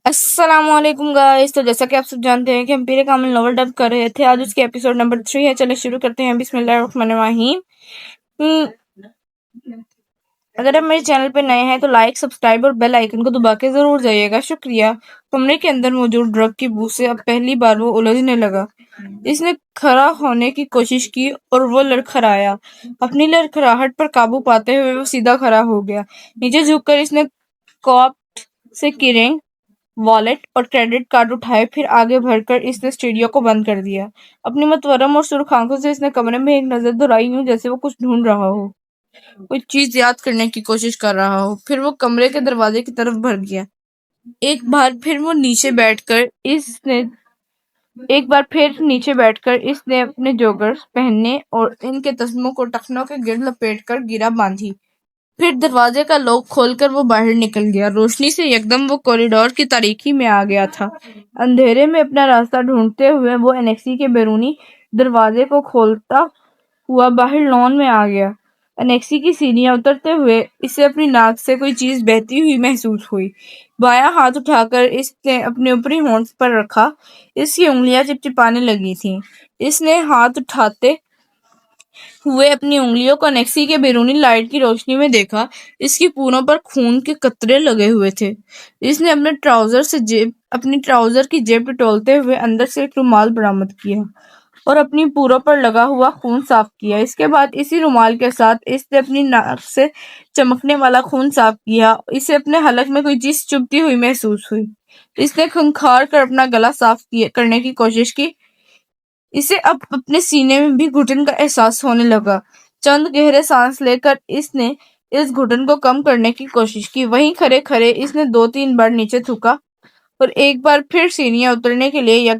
السلام علیکم گائز. تو جیسا کہ آپ سب جانتے ہیں کہ ہم پیر کامل ناول ڈب کر رہے تھے. آج اس کے ایپیسوڈ نمبر 3 ہے. چلے شروع کرتے ہیں. بسم اللہ الرحمن الرحیم. اگر آپ میرے چینل پہ نئے ہیں تو لائک، سبسکرائب اور بیل آئیکن کو دبا کے ضرور جائیے گا. شکریہ. کمرے کے اندر موجود ڈرگ کی بو سے اب پہلی بار وہ الجھنے لگا. اس نے کھڑا ہونے کی کوشش کی اور وہ لڑکھڑایا. اپنی لڑکھڑاہٹ پر قابو پاتے ہوئے وہ سیدھا کھڑا ہو گیا. نیچے جھک کر اس نے کوپ سے کی رنگ، والیٹ اور کریڈٹ کارڈ اٹھائے. پھر آگے بڑھ کر اس نے اسٹوڈیو کو بند کر دیا. اپنی متورم اور سرخ آنکھوں سے اس نے کمرے میں ایک نظر دوڑائی، یوں جیسے وہ کچھ ڈھونڈ رہا ہو، کوئی چیز یاد کرنے کی کوشش کر رہا ہو. پھر وہ کمرے کے دروازے کی طرف بڑھ گیا. ایک بار پھر نیچے بیٹھ کر اس نے اپنے جوگرز پہننے اور ان کے تسموں کو ٹخنوں کے گرد لپیٹ کر گرہ باندھی. پھر دروازے کا لاک کھول کر وہ باہر نکل گیا. روشنی سے یکدم وہ کوریڈور کی تاریکی میں آ گیا تھا. اندھیرے میں اپنا راستہ ڈھونڈتے ہوئے وہ انیکسی کے بیرونی دروازے کو کھولتا ہوا باہر لان میں آ گیا. انیکسی کی سیڑھیاں اترتے ہوئے اسے اپنی ناک سے کوئی چیز بہتی ہوئی محسوس ہوئی. بایاں ہاتھ اٹھا کر اس نے اپنے اوپری ہونٹ پر رکھا. اس کی انگلیاں چپچپانے لگی تھیں. اس نے ہاتھ اٹھاتے ہوئے اپنی انگلیوں کو انیکسی کے بیرونی لائٹ کی روشنی میں دیکھا. اس کی پوروں پر خون کے قطرے لگے ہوئے تھے. اس نے اپنی ٹراؤزر کی جیب ٹٹولتے ہوئے اندر سے ایک رومال برآمد کیا اور اپنی پوروں پر لگا ہوا خون صاف کیا. اس کے بعد اسی رومال کے ساتھ اس نے اپنی ناک سے چمکنے والا خون صاف کیا. اسے اپنے حلق میں کوئی چیز چبھتی ہوئی محسوس ہوئی. اس نے کھنکھار کر اپنا گلا صاف کرنے کی کوشش کی. اسے اب اپنے سینے میں بھی گھٹن کا احساس ہونے لگا. چند گہرے سانس لے کر اس نے اس گھٹن کو کم کرنے کی کوشش کی. وہیں کھڑے کھڑے اس نے 2-3 بار نیچے تھوکا اور ایک بار پھر سیڑھیاں اترنے کے لیے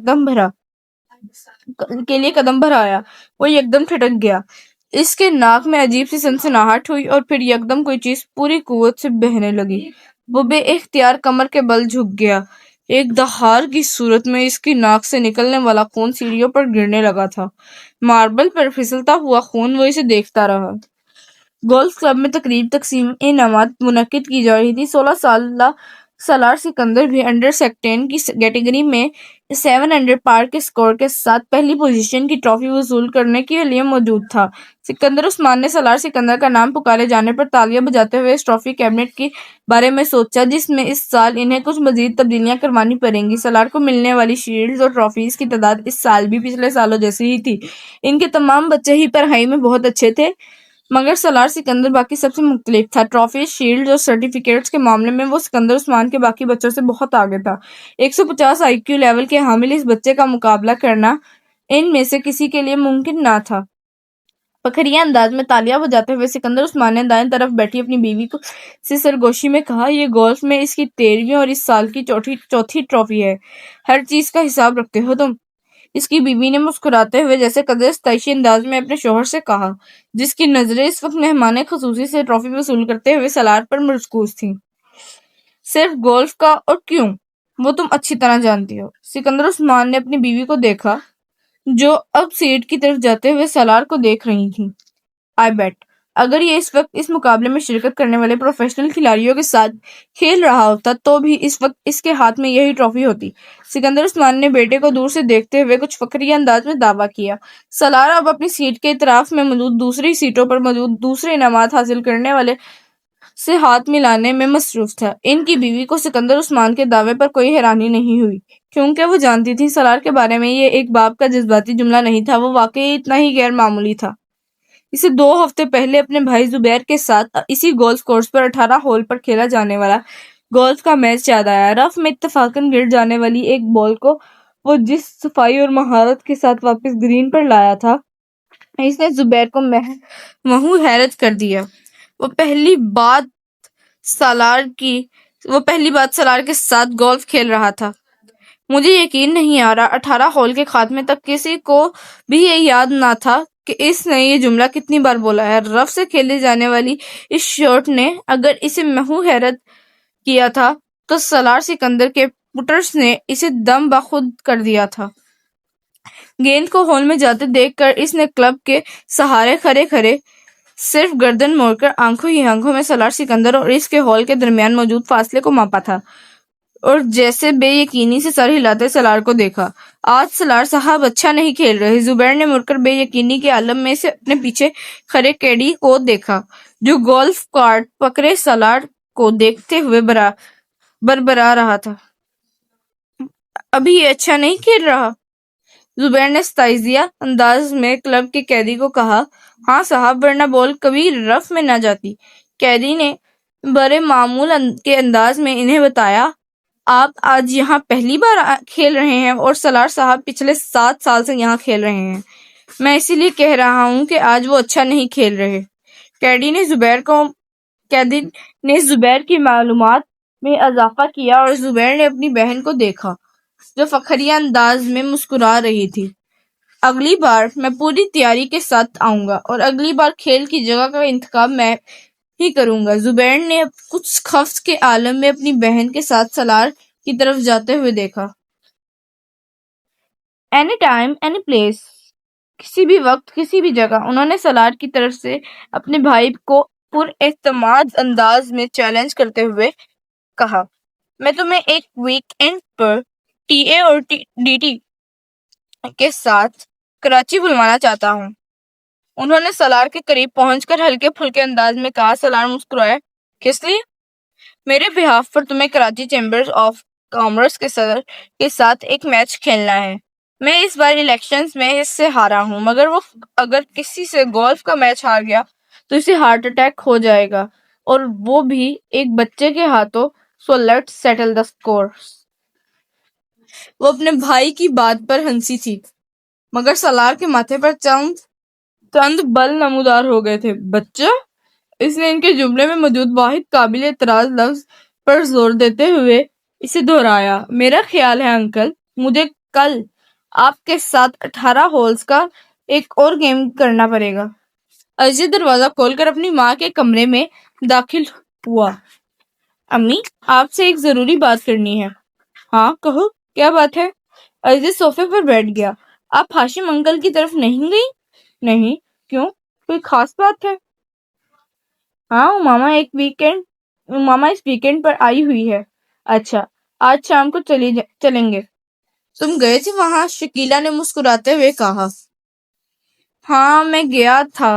قدم بڑھایا. وہ یکدم ٹھٹک گیا. اس کے ناک میں عجیب سی سنسناہٹ ہوئی اور پھر یکدم کوئی چیز پوری قوت سے بہنے لگی. وہ بے اختیار کمر کے بل جھک گیا. ایک دہار کی صورت میں اس کی ناک سے نکلنے والا خون سیڑھیوں پر گرنے لگا تھا. ماربل پر پھسلتا ہوا خون. وہ اسے دیکھتا رہا. گولف کلب میں تقریب تقسیم انعامات منعقد کی جا رہی تھی. 16 سالہ سالار سکندر بھی انڈر 16 کی کیٹیگری میں 700 پار کے سکور کے ساتھ پہلی پوزیشن کی ٹرافی وصول کرنے کے لیے موجود تھا. سکندر عثمان نے سالار سکندر کا نام پکارے جانے پر تالیاں بجاتے ہوئے اس ٹرافی کیبنٹ کے بارے میں سوچا جس میں اس سال انہیں کچھ مزید تبدیلیاں کروانی پڑیں گی. سالار کو ملنے والی شیلڈز اور ٹرافیز کی تعداد اس سال بھی پچھلے سالوں جیسی ہی تھی. ان کے تمام بچے ہی پڑھائی میں بہت اچھے تھے، مگر سالار سکندر باقی سب سے مختلف تھا. ٹرافیز، شیلڈز اور سرٹیفکیٹس کے معاملے میں وہ سکندر عثمان کے باقی بچوں سے بہت آگے تھا. 150 آئی کیو لیول کے حامل اس بچے کا مقابلہ کرنا ان میں سے کسی کے لیے ممکن نہ تھا. فخریہ انداز میں تالیاں بجاتے ہوئے سکندر عثمان نے دائیں طرف بیٹھی اپنی بیوی سے سرگوشی میں کہا، یہ گولف میں اس کی 13ویں اور اس سال کی چوتھی ٹرافی ہے. ہر چیز کا حساب رکھتے ہو تم؟ اس کی بیوی نے مسکراتے ہوئے جیسے قدر ستائشی انداز میں اپنے شوہر سے کہا، جس کی نظریں اس وقت مہمان خصوصی سے ٹرافی وصول کرتے ہوئے سالار پر مرکوز تھیں. صرف گولف کا؟ اور کیوں؟ وہ تم اچھی طرح جانتی ہو. سکندر عثمان نے اپنی بیوی کو دیکھا جو اب سیٹ کی طرف جاتے ہوئے سالار کو دیکھ رہی تھی. آئی بیٹ اگر یہ اس وقت اس مقابلے میں شرکت کرنے والے پروفیشنل کھلاڑیوں کے ساتھ کھیل رہا ہوتا تو بھی اس وقت اس کے ہاتھ میں یہی ٹرافی ہوتی. سکندر عثمان نے بیٹے کو دور سے دیکھتے ہوئے کچھ فخریہ انداز میں دعویٰ کیا. سالار اب اپنی سیٹ کے اطراف میں موجود دوسری سیٹوں پر موجود دوسرے انعامات حاصل کرنے والے سے ہاتھ ملانے میں مصروف تھا. ان کی بیوی کو سکندر عثمان کے دعوے پر کوئی حیرانی نہیں ہوئی، کیونکہ وہ جانتی تھی سالار کے بارے میں یہ ایک باپ کا جذباتی جملہ نہیں تھا. وہ واقعی اتنا ہی غیر معمولی تھا. اسے 2 ہفتے پہلے اپنے بھائی زبیر کے ساتھ اسی گولف کورس پر 18 ہول پر کھیلا جانے والا گولف کا میچ یاد آیا. رف میں اتفاقاً گر جانے والی ایک بال کو وہ جس صفائی اور مہارت کے ساتھ واپس گرین پر لایا تھا، اس نے زبیر کو محو حیرت کر دیا. وہ پہلی بات سالار کے ساتھ گولف کھیل رہا تھا. مجھے یقین نہیں آ رہا 18 ہول کے خاتمے تک کسی کو بھی یہ یاد نہ تھا کہ اس نے یہ جملہ کتنی بار بولا ہے. رف سے کھیلی جانے والی اس شاٹ نے اگر اسے محو حیرت کیا تھا تو سالار سکندر کے پٹرز نے اسے دم بخود کر دیا تھا. گیند کو ہول میں جاتے دیکھ کر اس نے کلب کے سہارے کھڑے صرف گردن موڑ کر آنکھوں ہی آنکھوں میں سالار سکندر اور اس کے ہول کے درمیان موجود فاصلے کو ماپا تھا. اور جیسے بے یقینی سے سر ہلاتے سالار کو دیکھا۔ آج سالار صاحب اچھا نہیں کھیل رہے۔ زبیر نے مڑ کر بے یقینی کے عالم میں سے اپنے پیچھے کھڑے کیڈی کو دیکھا جو گولف کارٹ پکڑے سالار کو دیکھتے ہوئے بربرا رہا تھا۔ ابھی یہ اچھا نہیں کھیل رہا۔ زبیر نے ستائزیہ انداز میں کلب کے قیدی کو کہا۔ ہاں صاحب، ورنہ بال کبھی رف میں نہ جاتی۔ قیدی نے بڑے معمول کے انداز میں انہیں بتایا۔ آپ آج یہاں پہلی بار کھیل رہے ہیں اور سالار صاحب پچھلے 7 سال سے یہاں کھیل رہے ہیں۔ میں اسی لیے کہہ رہا ہوں کہ آج وہ اچھا نہیں کھیل رہے۔ قیدی نے زبیر کی معلومات میں اضافہ کیا اور زبیر نے اپنی بہن کو دیکھا جو فخریہ انداز میں مسکرا رہی تھی۔ اگلی بار میں پوری تیاری کے ساتھ آؤں گا اور اگلی بار کھیل کی جگہ کا انتخاب میں ہی کروں گا۔ زبیر نے کچھ خفت کے عالم میں اپنی بہن کے ساتھ سالار کی طرف جاتے ہوئے دیکھا۔ اینی ٹائم اینی پلیس، کسی بھی وقت کسی بھی جگہ، انہوں نے سالار کی طرف سے اپنے بھائی کو پر اعتماد انداز میں چیلنج کرتے ہوئے کہا۔ میں تمہیں ایک ویک اینڈ پر ٹی اے اور ڈی ٹی کے ساتھ کراچی بلوانا چاہتا ہوں۔ انہوں نے سالار کے قریب پہنچ کر ہلکے پھلکے انداز میں کہا۔ سالار مسکرائے۔ کس لیے؟ میرے بہاف پر تمہیں کراچی چیمبر آف کامرس کے صدر کے ساتھ ایک میچ کھیلنا ہے۔ میں اس بار الیکشنز میں اس سے ہارا ہوں، مگر وہ اگر کسی سے گولف کا میچ ہار گیا تو اسے ہارٹ اٹیک ہو جائے گا، اور وہ بھی ایک بچے کے ہاتھوں۔ So let's settle the scores. وہ اپنے بھائی کی بات پر ہنسی تھی، مگر سالار کے ماتھے پر چند بل نمودار ہو گئے تھے۔ بچہ؟ اس نے ان کے جملے میں موجود واحد قابل اعتراض لفظ پر زور دیتے ہوئے اسے دہرایا۔ میرا خیال ہے انکل، مجھے کل آپ کے ساتھ 18 ہولز کا ایک اور گیم کرنا پڑے گا۔ ازید دروازہ کھول کر اپنی ماں کے کمرے میں داخل ہوا۔ امی، آپ سے ایک ضروری بات کرنی ہے۔ ہاں کہو، کیا بات ہے؟ ازید صوفے پر بیٹھ گیا۔ آپ ہاشم انکل کی طرف نہیں گئی؟ نہیں، کیوں؟ کوئی خاص بات ہے؟ ہاں، امامہ اس ویکینڈ پر آئی ہوئی ہے۔ اچھا، آج شام کو چلیں گے۔ تم گئے تھے وہاں؟ شکیلہ نے مسکراتے ہوئے کہا۔ ہاں، میں گیا تھا۔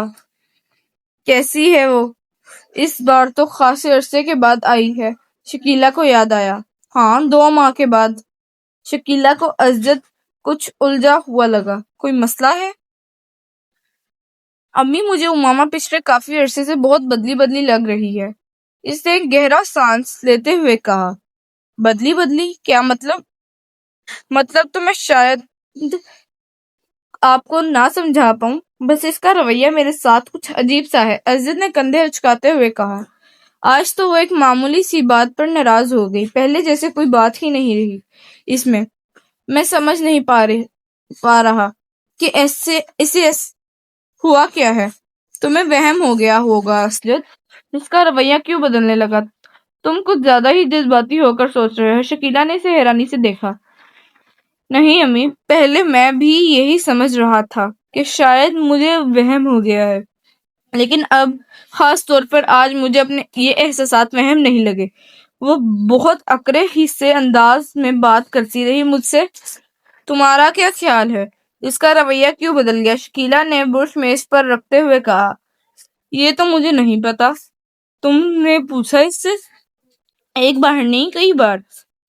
کیسی ہے وہ؟ اس بار تو خاصے عرصے کے بعد آئی ہے، شکیلہ کو یاد آیا۔ ہاں، 2 ماہ کے بعد۔ شکیلہ کو ازید کچھ الجھا ہوا لگا۔ کوئی مسئلہ ہے؟ امی، مجھے امامہ پچھلے کافی عرصے سے بہت بدلی لگ رہی ہے۔ اس نے ایک گہرا سانس لیتے ہوئے کہا۔ بدلی؟ کیا مطلب؟ مطلب تو میں شاید آپ کو نہ سمجھا پاؤں، بس اس کا رویہ میرے ساتھ کچھ عجیب سا ہے۔ ازید نے کندھے اچکاتے ہوئے کہا۔ آج تو وہ ایک معمولی سی بات پر ناراض ہو گئی، پہلے جیسے کوئی بات ہی نہیں رہی اس میں سمجھ نہیں پا رہا کہ اسے ہوا کیا ہے۔ تمہیں وہم ہو گیا ہوگا ازید، اس کا رویہ کیوں بدلنے لگا؟ تم کچھ زیادہ ہی جذباتی ہو کر سوچ رہے ہو۔ شکیلہ نے اسے حیرانی سے دیکھا۔ نہیں امی، پہلے میں بھی یہی سمجھ رہا تھا کہ شاید مجھے وہم ہو گیا ہے، لیکن اب خاص طور پر آج مجھے اپنے یہ احساسات وہم نہیں لگے۔ وہ بہت اکڑے ہی سے انداز میں بات کرتی رہی۔ مجھ سے تمہارا کیا خیال ہے؟ اس کا رویہ کیوں بدل گیا؟ شکیلہ نے برش میز پر رکھتے ہوئے کہا۔ یہ تو مجھے نہیں پتا۔ تم نے پوچھا اس سے؟ ایک بار نہیں، کئی بار۔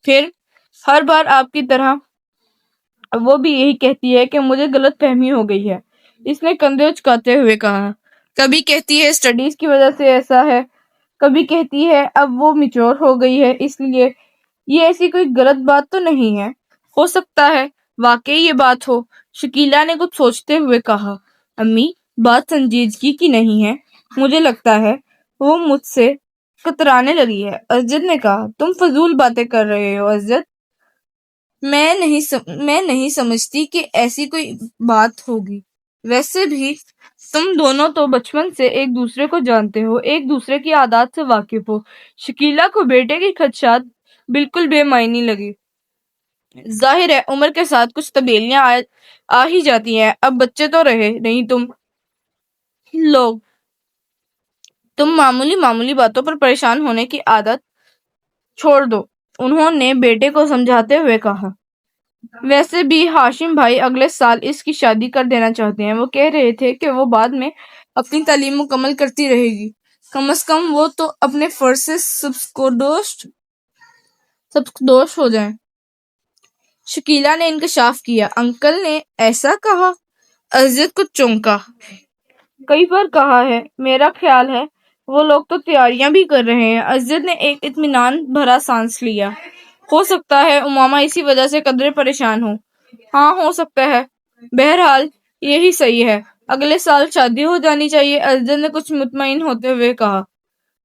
پھر ہر بار آپ کی طرح وہ بھی یہی کہتی ہے کہ مجھے غلط فہمی ہو گئی ہے۔ اس نے کندھے اچکاتے ہوئے کہا۔ کبھی کہتی ہے اسٹڈیز کی وجہ سے ایسا ہے، کبھی کہتی ہے اب وہ میچور ہو گئی ہے اس لیے۔ یہ ایسی کوئی غلط بات تو نہیں ہے؟ ہو سکتا ہے واقعی یہ بات ہو، شکیلہ نے کچھ سوچتے ہوئے کہا۔ امی، بات سنجیدگی کی نہیں ہے، مجھے لگتا ہے وہ مجھ سے کترانے لگی ہے۔ ازید نے کہا۔ تم فضول باتیں کر رہے ہو ازید۔ میں نہیں سمجھتی کہ ایسی کوئی بات ہوگی۔ ویسے بھی تم دونوں تو بچپن سے ایک دوسرے کو جانتے ہو، ایک دوسرے کی عادات سے واقف ہو۔ شکیلہ کو بیٹے کی خدشات بالکل بے معنی لگی۔ ظاہر ہے عمر کے ساتھ کچھ تبدیلیاں آ ہی جاتی ہیں۔ اب بچے تو رہے نہیں تم معمولی باتوں پر پریشان ہونے کی عادت چھوڑ دو۔ انہوں نے بیٹے کو سمجھاتے ہوئے کہا۔ ویسے بھی ہاشم بھائی اگلے سال اس کی شادی کر دینا چاہتے ہیں۔ وہ کہہ رہے تھے کہ وہ بعد میں اپنی تعلیم مکمل کرتی رہے گی، کم از کم وہ تو اپنے فرض سے سبکدوش ہو جائیں۔ شکیلہ نے انکشاف کیا۔ انکل نے ایسا کہا؟ عزت کو چونکا۔ کئی بار کہا ہے، میرا خیال ہے وہ لوگ تو تیاریاں بھی کر رہے ہیں۔ عزت نے ایک اطمینان بھرا سانس لیا۔ ہو سکتا ہے امامہ اسی وجہ سے قدرے پریشان ہو۔ ہاں ہو سکتا ہے، بہرحال یہی صحیح ہے، اگلے سال شادی ہو جانی چاہیے۔ عزت نے کچھ مطمئن ہوتے ہوئے کہا۔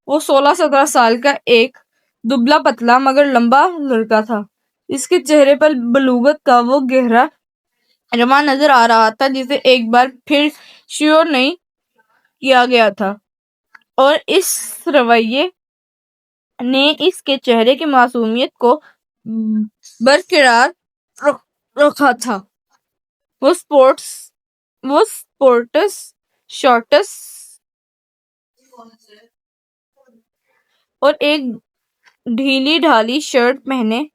وہ 16-17 سال کا ایک دبلا پتلا مگر لمبا لڑکا تھا۔ اس کے چہرے پر بلوغت کا وہ گہرا رواں نظر آ رہا تھا جسے ایک بار پھر شیور نہیں کیا گیا تھا، اور اس رویے نے اس کے چہرے کی معصومیت کو برقرار رکھا تھا۔ وہ سپورٹس شارٹس اور ایک ڈھیلی ڈھالی شرٹ پہنے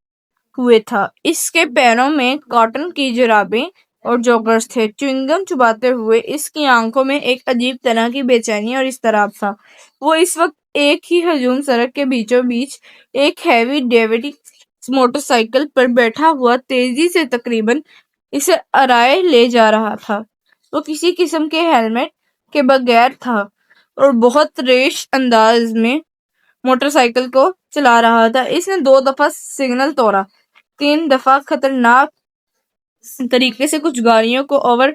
ہوئے تھا۔ اس کے پیروں میں کاٹن کی جرابیں اور جوگرز تھے۔ چیونگ گم چباتے ہوئے اس کی آنکھوں میں ایک عجیب طرح کی بے چینی اور اضطراب تھا۔ وہ اس وقت ایک ہی ہجوم سڑک کے بیچوں بیچ ایک ہیوی ڈیوٹی موٹر سائیکل پر بیٹھا ہوا تیزی سے تقریباً اسے ارائے لے جا رہا تھا۔ وہ کسی قسم کے ہیلمٹ کے بغیر تھا اور بہت ریش انداز میں موٹر سائیکل کو چلا رہا تھا۔ اس نے 2 دفعہ سگنل توڑا، 3 دفعہ خطرناک طریقے سے کچھ گاڑیوں کو اوور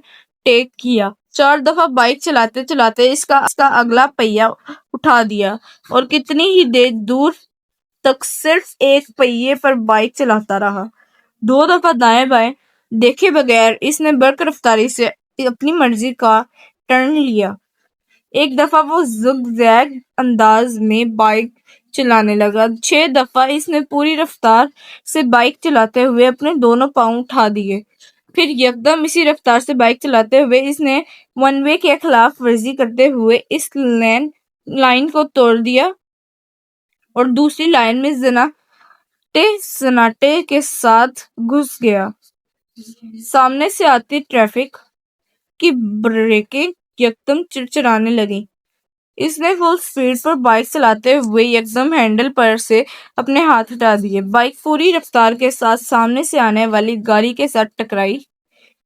ٹیک کیا، 4 دفعہ بائیک چلاتے چلاتے اس کا اگلا پہیہ اٹھا دیا، اور کتنی ہی دور تک صرف ایک پہیے پر بائیک چلاتا رہا۔ 2 دفعہ دائیں بائیں دیکھے بغیر اس نے برق رفتاری سے اپنی مرضی کا ٹرن لیا۔ ایک دفعہ وہ زگ زیگ انداز میں بائیک چلانے لگا۔ 6 دفعہ اس نے پوری رفتار سے بائیک چلاتے ہوئے اپنے دونوں پاؤں اٹھا دیے۔ پھر یکدم اسی رفتار سے بائیک چلاتے ہوئے اس نے ون وے کی خلاف ورزی کرتے ہوئے اس لائن کو توڑ دیا اور دوسری لائن میں سناٹے کے ساتھ گھس گیا۔ سامنے سے آتی ٹریفک کی بریکیں یکدم چرچرانے لگیں۔ اس نے فل سپیڈ پر بائیک چلاتے ہوئے یکدم ہینڈل پر سے اپنے ہاتھ ہٹا دیے۔ بائیک پوری رفتار کے ساتھ سامنے سے آنے والی گاڑی کے ساتھ ٹکرائی۔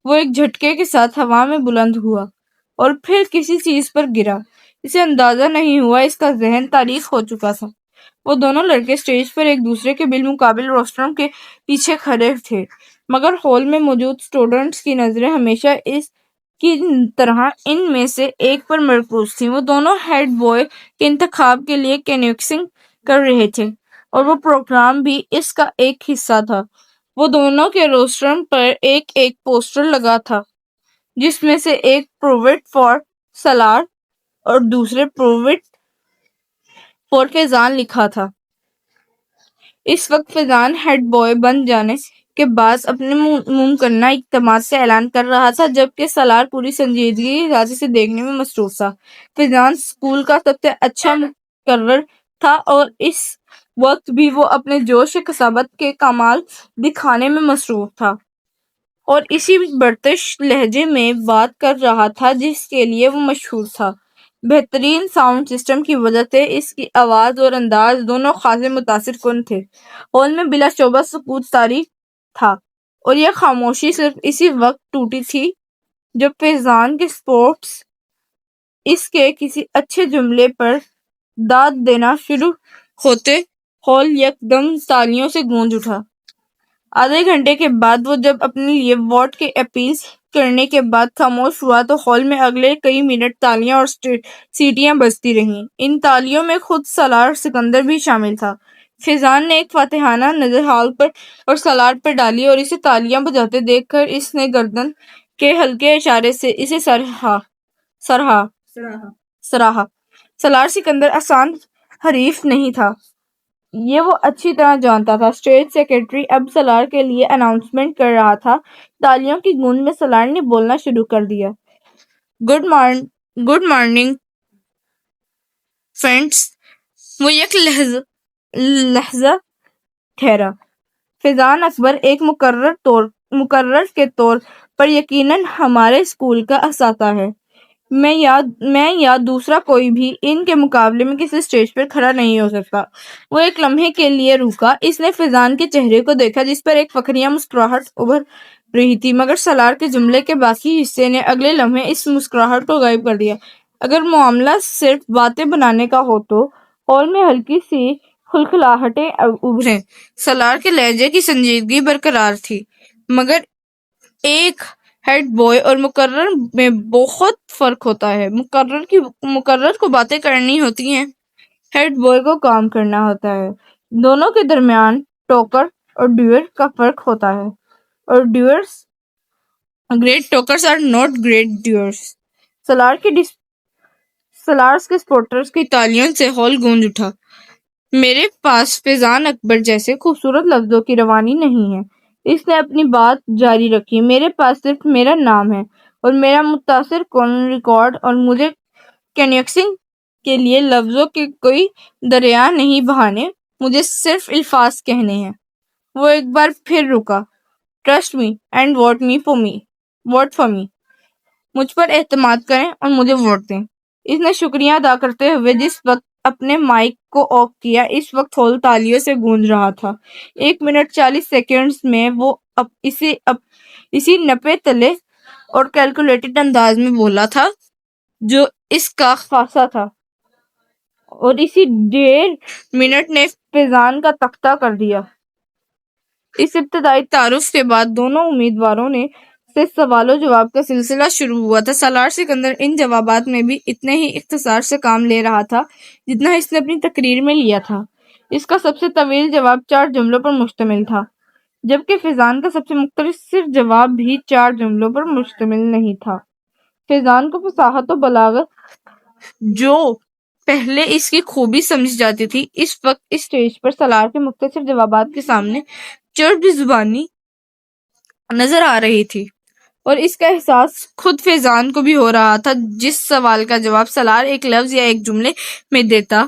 وہ ایک جھٹکے کے ساتھ ہوا میں بلند ہوا اور پھر کسی چیز پر گرا۔ اسے اندازہ نہیں ہوا اس کا ذہن تاریک ہو چکا تھا۔ وہ دونوں لڑکے اسٹیج پر ایک دوسرے کے بالمقابل روسٹرم کے پیچھے کھڑے تھے، مگر ہال میں موجود اسٹوڈنٹس کی نظریں ہمیشہ اس کی طرح ان میں سے ایک پر مرکوز تھیں۔ وہ دونوں ہیڈ بوائے کے انتخاب کے لیے کینویسنگ کر رہے تھے، اور وہ پروگرام بھی اس کا ایک حصہ تھا۔ وہ دونوں کے روسٹرم پر ایک پوسٹر لگا تھا، جس میں سے ایک "پرووٹ فار سالار" اور دوسرے "پرووٹ فار فیضان" لکھا تھا۔ اس وقت فیضان ہیڈ بوائے بن جانے کے بعد اپنے ممکنہ اقدامات سے اعلان کر رہا تھا، جبکہ سالار پوری سنجیدگی کے ساتھ اسے دیکھنے میں مصروف تھا۔ فیضان اسکول کا سب سے اچھا مقرر تھا اور اس وقت بھی وہ اپنے جوش کسابت کے کمال دکھانے میں مصروف تھا، اور اسی برٹش لہجے میں بات کر رہا تھا جس کے لیے وہ مشہور تھا۔ بہترین ساؤنڈ سسٹم کی وجہ سے اس کی آواز اور انداز دونوں خاصے متاثر کن تھے۔ ہال میں بلا شبہ سکوت طاری تھا، اور یہ خاموشی صرف اسی وقت ٹوٹی تھی جب فیضان کے سپورٹس اس کے کسی اچھے جملے پر داد دینا شروع ہوتے ہال یکدم تالیوں سے گونج اٹھا۔ آدھے گھنٹے کے بعد وہ جب اپنے لیے ووٹ کی اپیل کرنے کے بعد خاموش ہوا تو ہال میں اگلے کئی منٹ تالیاں اور سیٹیاں بجتی رہیں۔ ان تالیوں میں خود سالار سکندر بھی شامل تھا۔ فیضان نے ایک فاتحانہ نظر ہال پر اور سالار پر ڈالی اور اسے تالیاں بجاتے دیکھ کر اس نے گردن کے ہلکے اشارے سے اسے سراہا۔ سالار سکندر آسان حریف نہیں تھا، یہ وہ اچھی طرح جانتا تھا۔ اسٹیج سیکرٹری اب سالار کے لیے اناؤنسمنٹ کر رہا تھا۔ تالیوں کی گونج میں سالار نے بولنا شروع کر دیا۔ Good morning friends. وہ یک لہجہ ٹھہرا۔ فیضان اکبر ایک مقرر کے طور پر یقیناً ہمارے اسکول کا اساتذہ ہے۔ میں یا دوسرا کوئی بھی ان کے مقابلے میں کسی اسٹیج پر کھڑا نہیں ہو سکتا۔ وہ ایک لمحے کے لیے رکا۔ اس نے فیضان کے چہرے کو دیکھا جس پر ایک فخریہ مسکراہٹ ابھر رہی تھی، مگر سالار کے جملے کے باقی حصے نے اگلے لمحے اس مسکراہٹ کو غائب کر دیا۔ اگر معاملہ صرف باتیں بنانے کا ہو تو ہال میں ہلکی سی کھلکھلاہٹیں ابھریں۔ سالار کے لہجے کی سنجیدگی برقرار تھی، مگر ایک ہیڈ بوائے اور مقرر میں بہت فرق ہوتا ہے۔ مقرر کو باتیں کرنی ہوتی ہیں، ہیڈ بوائے کو کام کرنا ہوتا ہے۔ دونوں کے درمیان ٹاکر اور ڈوئر کا فرق ہوتا ہے، اور great talkers are not great doers. Salar کے سپورٹرز کی تالیوں سے ہال گونج اٹھا۔ میرے پاس فیضان اکبر جیسے خوبصورت لفظوں کی روانی نہیں ہے، اس نے اپنی بات جاری رکھی۔ میرے پاس صرف میرا نام ہے اور میرا متاثر کن ریکارڈ، اور مجھے کنیکسنگ کے لیے لفظوں کے کوئی دریا نہیں بہانے، مجھے صرف الفاظ کہنے ہیں۔ وہ ایک بار پھر رکا۔ Trust me and vote for me. مجھ پر اعتماد کریں اور مجھے ووٹ دیں۔ اس نے شکریہ ادا کرتے ہوئے جس وقت اپنے مائک کو آف کیا، اس وقت ہال تالیوں سے گونج رہا تھا۔ 1 منٹ 40 سیکنڈز میں وہ اسی نپے تلے اور کیلکولیٹڈ انداز میں بولا تھا جو اس کا خاصہ تھا، اور اسی 1.5 منٹ نے فیضان کا تختہ کر دیا۔ اس ابتدائی تعارف کے بعد دونوں امیدواروں سے سوال و جواب کا سلسلہ شروع ہوا تھا۔ سالار سکندر ان جوابات میں بھی اتنے ہی اختصار سے کام لے رہا تھا جتنا اس نے اپنی تقریر میں لیا تھا۔ اس کا سب سے طویل جواب 4 جملوں پر مشتمل تھا، جبکہ فیضان کا سب سے مختصر جواب بھی 4 جملوں پر مشتمل نہیں تھا۔ فیضان کو فصاحت و بلاغت جو پہلے اس کی خوبی سمجھی جاتی تھی، اس وقت اس اسٹیج پر سالار کے مختصر جوابات کے سامنے چرب زبانی نظر آ رہی تھی، اور اس کا احساس خود فیضان کو بھی ہو رہا تھا۔ جس سوال کا جواب سالار ایک لفظ یا ایک جملے میں دیتا،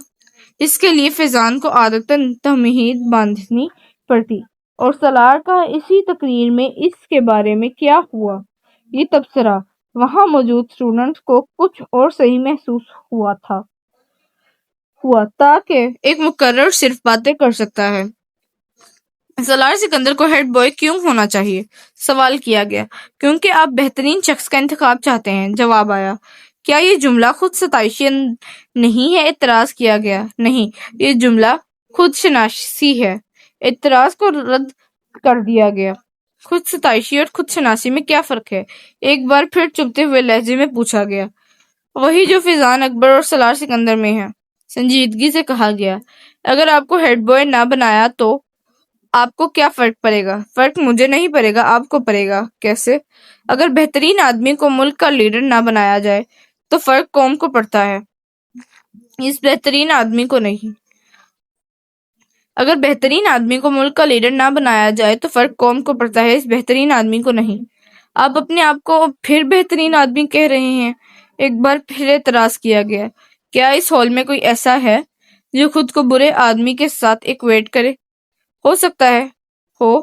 اس کے لیے فیضان کو عادتاً تمہید باندھنی پڑتی، اور سالار کا اسی تقریر میں اس کے بارے میں کیا ہوا، یہ تبصرہ وہاں موجود اسٹوڈنٹس کو کچھ اور صحیح محسوس ہوا تاکہ ایک مقرر صرف باتیں کر سکتا ہے۔ سالار سکندر کو ہیڈ بوائے کیوں ہونا چاہیے؟ سوال کیا گیا۔ کیونکہ آپ بہترین شخص کا انتخاب چاہتے ہیں، جواب آیا۔ کیا یہ جملہ خود ستائشی نہیں ہے؟ اعتراض کیا گیا۔ نہیں، یہ جملہ خود شناسی ہے۔ اعتراض کو رد کر دیا گیا۔ خود ستائشی اور خود شناسی میں کیا فرق ہے؟ ایک بار پھر چبھتے ہوئے لہجے میں پوچھا گیا۔ وہی جو فیضان اکبر اور سالار سکندر میں ہے، سنجیدگی سے کہا گیا۔ اگر آپ کو ہیڈ بوائے نہ بنایا تو آپ کو کیا فرق پڑے گا؟ فرق مجھے نہیں پڑے گا، آپ کو پڑے گا۔ کیسے؟ اگر بہترین آدمی کو ملک کا لیڈر نہ بنایا جائے تو فرق قوم کو پڑتا ہے، اس بہترین آدمی کو نہیں۔ اگر بہترین آدمی کو ملک کا لیڈر نہ بنایا جائے تو فرق قوم کو پڑتا ہے، اس بہترین آدمی کو نہیں۔ آپ اپنے آپ کو پھر بہترین آدمی کہہ رہے ہیں۔ ایک بار پھر اعتراض کیا گیا۔ کیا اس ہال میں کوئی ایسا ہے جو خود کو برے آدمی کے ساتھ ایکویٹ کرے؟ ہو سکتا ہے ہو،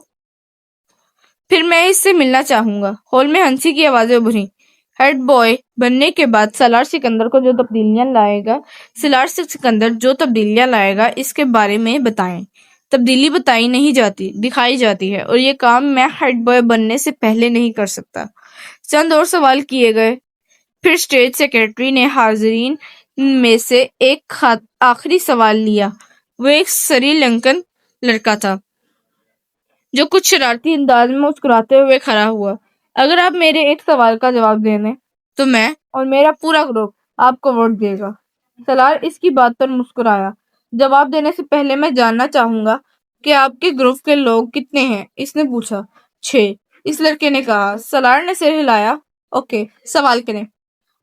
پھر میں اس سے ملنا چاہوں گا۔ ہال میں ہنسی کی آوازیں ابھریں۔ ہیڈ بوائے بننے کے بعد سالار سکندر جو تبدیلیاں لائے گا اس کے بارے میں بتائیں۔ تبدیلی بتائی نہیں جاتی، دکھائی جاتی ہے، اور یہ کام میں ہیڈ بوائے بننے سے پہلے نہیں کر سکتا۔ چند اور سوال کیے گئے۔ پھر اسٹیج سیکرٹری نے حاضرین میں سے ایک آخری سوال لیا۔ وہ ایک سری لنکن لڑکا تھا جو کچھ شرارتی انداز میں مسکراتے ہوئے کھڑا ہوا۔ اگر آپ میرے ایک سوال کا جواب دے دیں تو میں اور میرا پورا گروپ آپ کو ووٹ دے گا۔ سالار اس کی بات پر مسکرایا۔ جواب دینے سے پہلے میں جاننا چاہوں گا کہ آپ کے گروپ کے لوگ کتنے ہیں؟ اس نے پوچھا۔ 6، اس لڑکے نے کہا۔ سالار نے سر ہلایا۔ اوکے، سوال کریں۔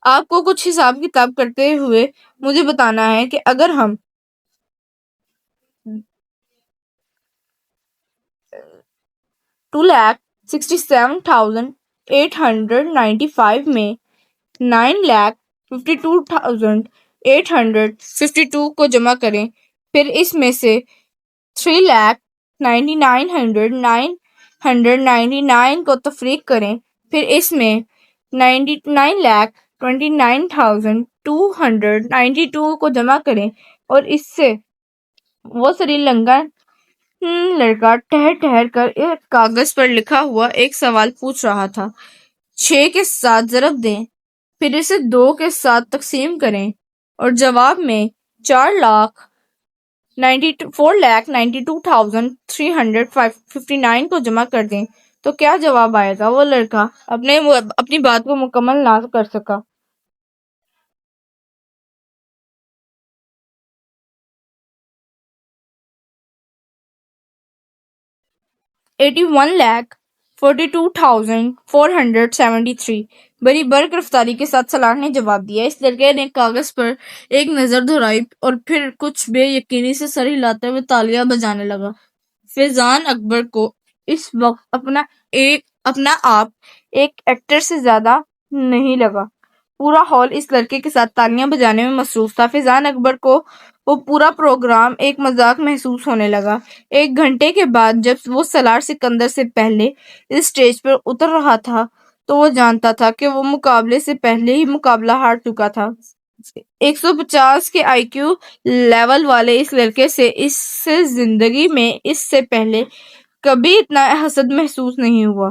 آپ کو کچھ حساب کتاب کرتے ہوئے مجھے بتانا ہے کہ اگر ہم 2,67,895 میں 9,52,852 کو جمع کریں، پھر اس میں سے 3,00,000 9,999 کو تفریق کریں، پھر اس میں 99,29,292 کو جمع کریں اور اس سے وہ سری لنکن لڑکا ٹھہر ٹھہر کر ایک کاغذ پر لکھا ہوا ایک سوال پوچھ رہا تھا۔ 6 کے ساتھ ضرب دیں، پھر اسے 2 کے ساتھ تقسیم کریں اور جواب میں 4,92,359 کو جمع کر دیں تو کیا جواب آئے گا؟ وہ لڑکا اپنی بات کو مکمل نہ کر سکا۔ 81,42,473 بڑی برق رفتاری کے ساتھ سلاٹ نے جواب دیا۔ اس لڑکے نے کاغذ پر ایک نظر دہرائی اور پھر کچھ بے یقینی سے سر ہلاتے ہوئے تالیاں بجانے لگا۔ فیضان اکبر کو اس وقت اپنا آپ ایک ایکٹر سے زیادہ نہیں لگا۔ پورا ہال اس لڑکے کے ساتھ تالیاں بجانے میں مصروف تھا۔ فیضان اکبر کو وہ پورا پروگرام ایک مذاق محسوس ہونے لگا۔ 1 گھنٹے کے بعد جب وہ سالار سکندر سے پہلے اس اسٹیج پر اتر رہا تھا تو وہ جانتا تھا کہ وہ مقابلے سے پہلے ہی مقابلہ ہار چکا تھا۔ 150 کے آئی کیو لیول والے اس لڑکے سے زندگی میں اس سے پہلے کبھی اتنا حسد محسوس نہیں ہوا۔